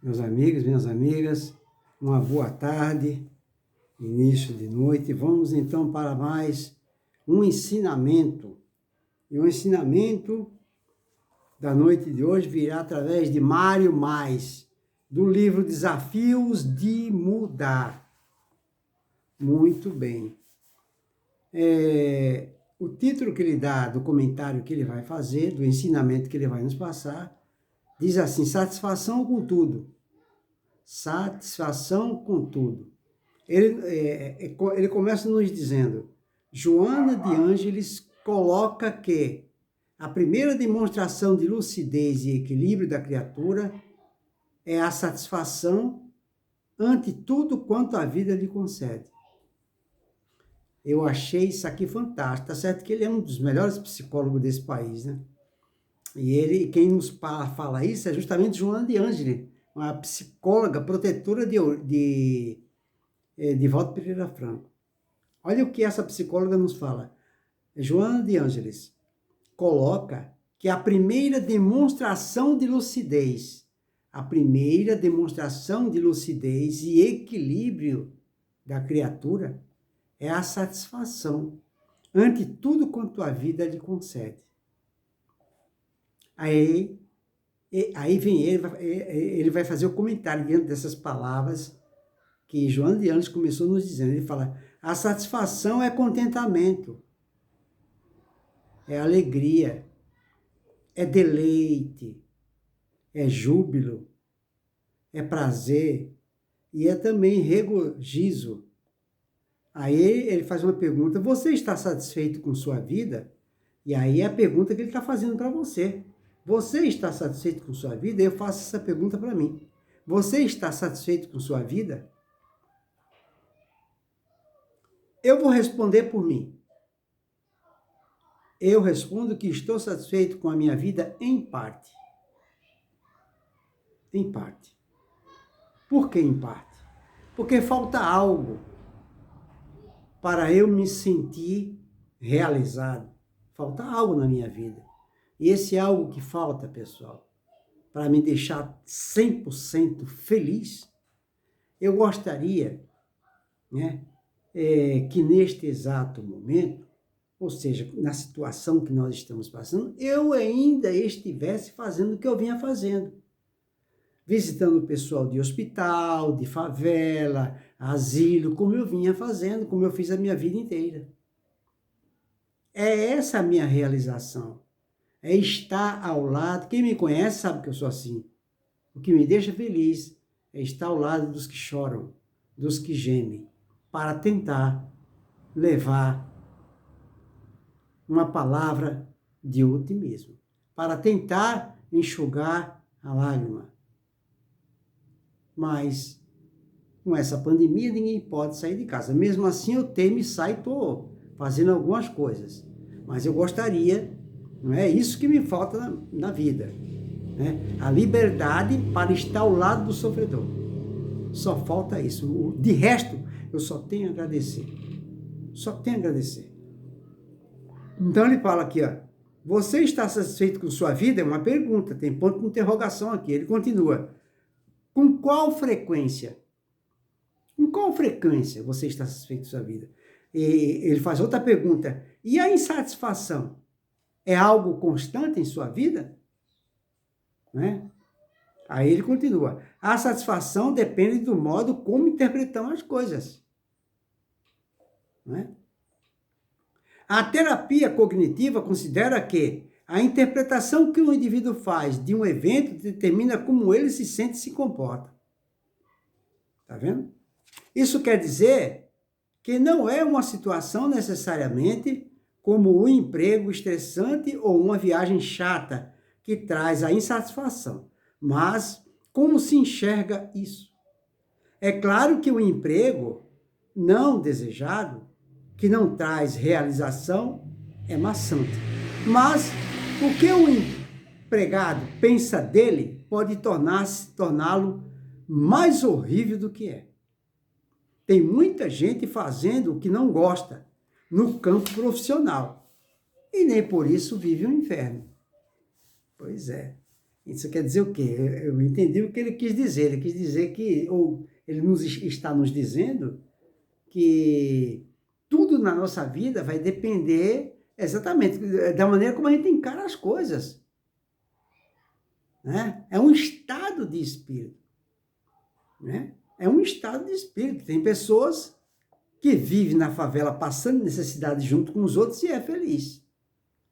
meus amigos, minhas amigas, uma boa tarde, início de noite. Vamos então para mais um ensinamento. E o ensinamento da noite de hoje virá através de Mário Mais, do livro Desafios de Mudar. Muito bem. O título que ele dá do comentário que ele vai fazer, do ensinamento que ele vai nos passar, diz assim: satisfação com tudo. Satisfação com tudo. Ele começa nos dizendo: Joana de Ângeles coloca que a primeira demonstração de lucidez e equilíbrio da criatura é a satisfação ante tudo quanto a vida lhe concede. Eu achei isso aqui fantástico. Tá certo que ele é um dos melhores psicólogos desse país, né? E quem nos fala isso é justamente Joana de Ângeles, uma psicóloga protetora de Divaldo Pereira Franco. Olha o que essa psicóloga nos fala. Joana de Ângeles coloca que a primeira demonstração de lucidez e equilíbrio da criatura é a satisfação ante tudo quanto a vida lhe concede. Aí vem ele vai fazer o comentário diante dessas palavras que Joana de Ângeles começou nos dizendo. Ele fala: a satisfação é contentamento, é alegria, é deleite, é júbilo, é prazer e é também regozijo. Aí ele faz uma pergunta: você está satisfeito com sua vida? E aí é a pergunta que ele está fazendo para você. Você está satisfeito com sua vida? Eu faço essa pergunta para mim. Você está satisfeito com sua vida? Eu vou responder por mim. Eu respondo que estou satisfeito com a minha vida em parte. Em parte. Por que em parte? Porque falta algo para eu me sentir realizado. Falta algo na minha vida. E esse algo que falta, pessoal, para me deixar 100% feliz, eu gostaria, né, que neste exato momento, ou seja, na situação que nós estamos passando, eu ainda estivesse fazendo o que eu vinha fazendo. Visitando o pessoal de hospital, de favela, asilo, como eu vinha fazendo, como eu fiz a minha vida inteira. É essa a minha realização. É estar ao lado. Quem me conhece sabe que eu sou assim. O que me deixa feliz é estar ao lado dos que choram, dos que gemem, para tentar levar uma palavra de otimismo, para tentar enxugar a lágrima. Mas com essa pandemia ninguém pode sair de casa. Mesmo assim eu temo e saio, estou fazendo algumas coisas. Mas eu gostaria, não é isso que me falta na vida, né? A liberdade para estar ao lado do sofredor. Só falta isso. De resto, eu só tenho a agradecer. Só tenho a agradecer. Então ele fala aqui, ó: você está satisfeito com sua vida? É uma pergunta, tem ponto de interrogação aqui. Ele continua: com qual frequência? Com qual frequência você está satisfeito com sua vida? E ele faz outra pergunta: e a insatisfação? É algo constante em sua vida? Né? Aí ele continua: a satisfação depende do modo como interpretamos as coisas. Né? A terapia cognitiva considera que a interpretação que o indivíduo faz de um evento determina como ele se sente e se comporta. Tá vendo? Isso quer dizer que não é uma situação necessariamente como um emprego estressante ou uma viagem chata que traz a insatisfação, mas como se enxerga isso. É claro que o emprego não desejado, que não traz realização, é maçante. Mas o que o empregado pensa dele pode torná-lo mais horrível do que é. Tem muita gente fazendo o que não gosta no campo profissional e nem por isso vive um inferno. Pois é. Isso quer dizer o quê? Eu entendi o que ele quis dizer. Ele quis dizer que, ou ele está nos dizendo que tudo na nossa vida vai depender exatamente da maneira como a gente encara as coisas. Né? É um estado de espírito. Né? É um estado de espírito. Tem pessoas que vivem na favela passando necessidade junto com os outros e é feliz.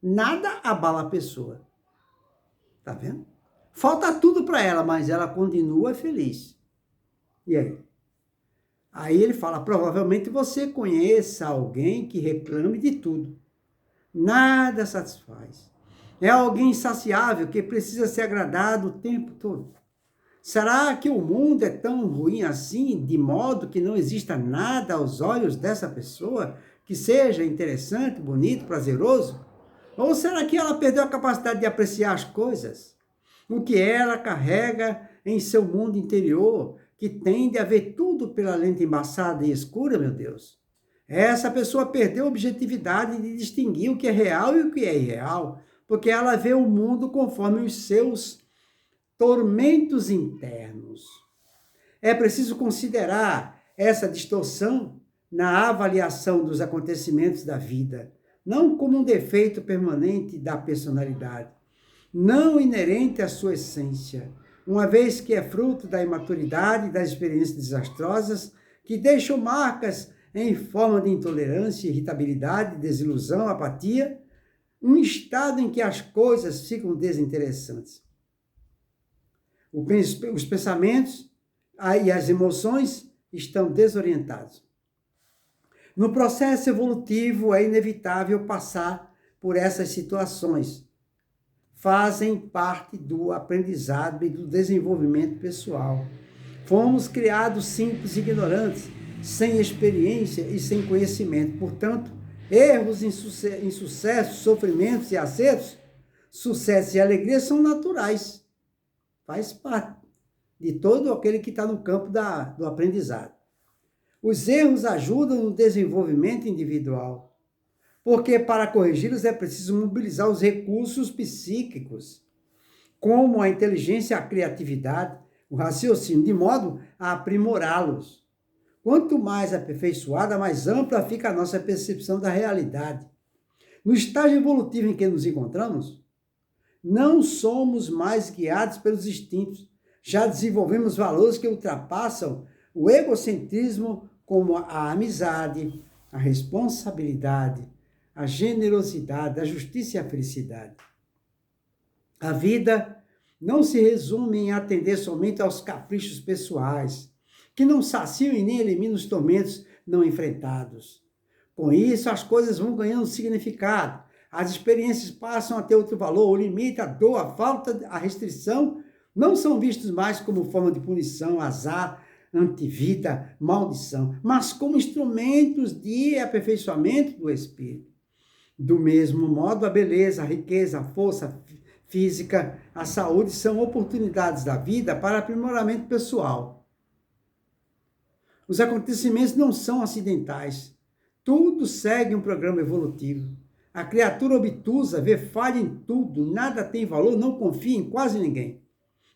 Nada abala a pessoa. Tá vendo? Falta tudo para ela, mas ela continua feliz. E aí? Aí ele fala, provavelmente você conheça alguém que reclame de tudo. Nada satisfaz. É alguém insaciável que precisa ser agradado o tempo todo. Será que o mundo é tão ruim assim, de modo que não exista nada aos olhos dessa pessoa que seja interessante, bonito, prazeroso? Ou será que ela perdeu a capacidade de apreciar as coisas? O que ela carrega em seu mundo interior, que tende a ver tudo pela lente embaçada e escura, meu Deus? Essa pessoa perdeu a objetividade de distinguir o que é real e o que é irreal, porque ela vê o mundo conforme os seus tormentos internos. É preciso considerar essa distorção na avaliação dos acontecimentos da vida, não como um defeito permanente da personalidade, não inerente à sua essência, uma vez que é fruto da imaturidade e das experiências desastrosas que deixam marcas em forma de intolerância, irritabilidade, desilusão, apatia, um estado em que as coisas ficam desinteressantes. Os pensamentos e as emoções estão desorientados. No processo evolutivo é inevitável passar por essas situações. Fazem parte do aprendizado e do desenvolvimento pessoal. Fomos criados simples e ignorantes, sem experiência e sem conhecimento. Portanto, erros, insucessos, sofrimentos e acertos, sucesso e alegria são naturais. Faz parte de todo aquele que está no campo do aprendizado. Os erros ajudam no desenvolvimento individual, porque para corrigi-los é preciso mobilizar os recursos psíquicos, como a inteligência, a criatividade, o raciocínio, de modo a aprimorá-los. Quanto mais aperfeiçoada, mais ampla fica a nossa percepção da realidade. No estágio evolutivo em que nos encontramos, não somos mais guiados pelos instintos. Já desenvolvemos valores que ultrapassam o egocentrismo, como a amizade, a responsabilidade, a generosidade, a justiça e a felicidade. A vida não se resume em atender somente aos caprichos pessoais, que não saciam e nem eliminam os tormentos não enfrentados. Com isso, as coisas vão ganhando significado. As experiências passam a ter outro valor. O limite, a dor, a falta, a restrição não são vistos mais como forma de punição, azar, antivida, maldição, mas como instrumentos de aperfeiçoamento do espírito. Do mesmo modo, a beleza, a riqueza, a força física, a saúde são oportunidades da vida para aprimoramento pessoal. Os acontecimentos não são acidentais. Tudo segue um programa evolutivo. A criatura obtusa vê falha em tudo, nada tem valor, não confia em quase ninguém.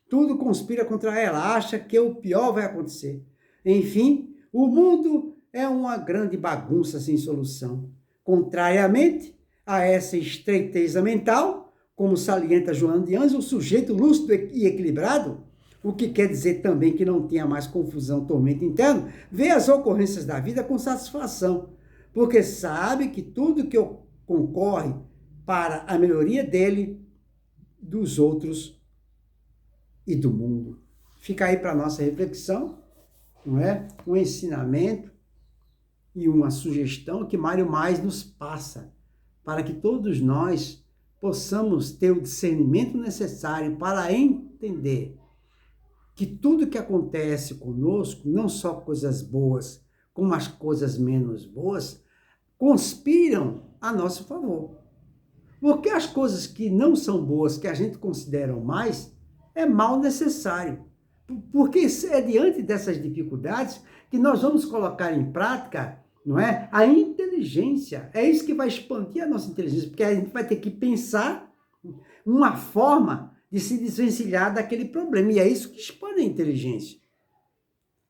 Tudo conspira contra ela, acha que o pior vai acontecer. Enfim, o mundo é uma grande bagunça sem solução. Contrariamente a essa estreiteza mental, como salienta Joana de Anjos, o sujeito lúcido e equilibrado, o que quer dizer também que não tenha mais confusão, tormento interno, vê as ocorrências da vida com satisfação, porque sabe que tudo que concorre para a melhoria dele, dos outros e do mundo. Fica aí para a nossa reflexão, não é? Um ensinamento e uma sugestão que Mário Mais nos passa, para que todos nós possamos ter o discernimento necessário para entender que tudo que acontece conosco, não só coisas boas, como as coisas menos boas, conspiram a nosso favor. Porque as coisas que não são boas, que a gente considera mais, é mal necessário. Porque é diante dessas dificuldades que nós vamos colocar em prática, não é? A inteligência. É isso que vai expandir a nossa inteligência, porque a gente vai ter que pensar uma forma de se desvencilhar daquele problema. E é isso que expande a inteligência.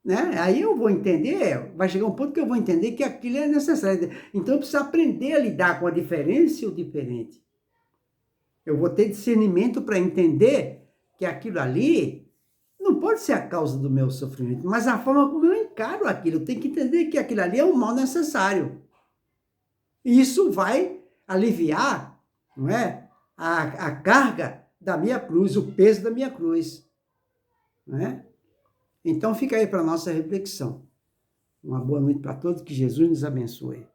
Né? Aí eu vou entender, vai chegar um ponto que eu vou entender que aquilo é necessário. Então eu preciso aprender a lidar com a diferença e o diferente. Eu vou ter discernimento para entender que aquilo ali não pode ser a causa do meu sofrimento, mas a forma como eu encaro aquilo. Eu tenho que entender que aquilo ali é um mal necessário. E isso vai aliviar, não é? A carga da minha cruz, o peso da minha cruz. Não é? Então fica aí para a nossa reflexão. Uma boa noite para todos, que Jesus nos abençoe.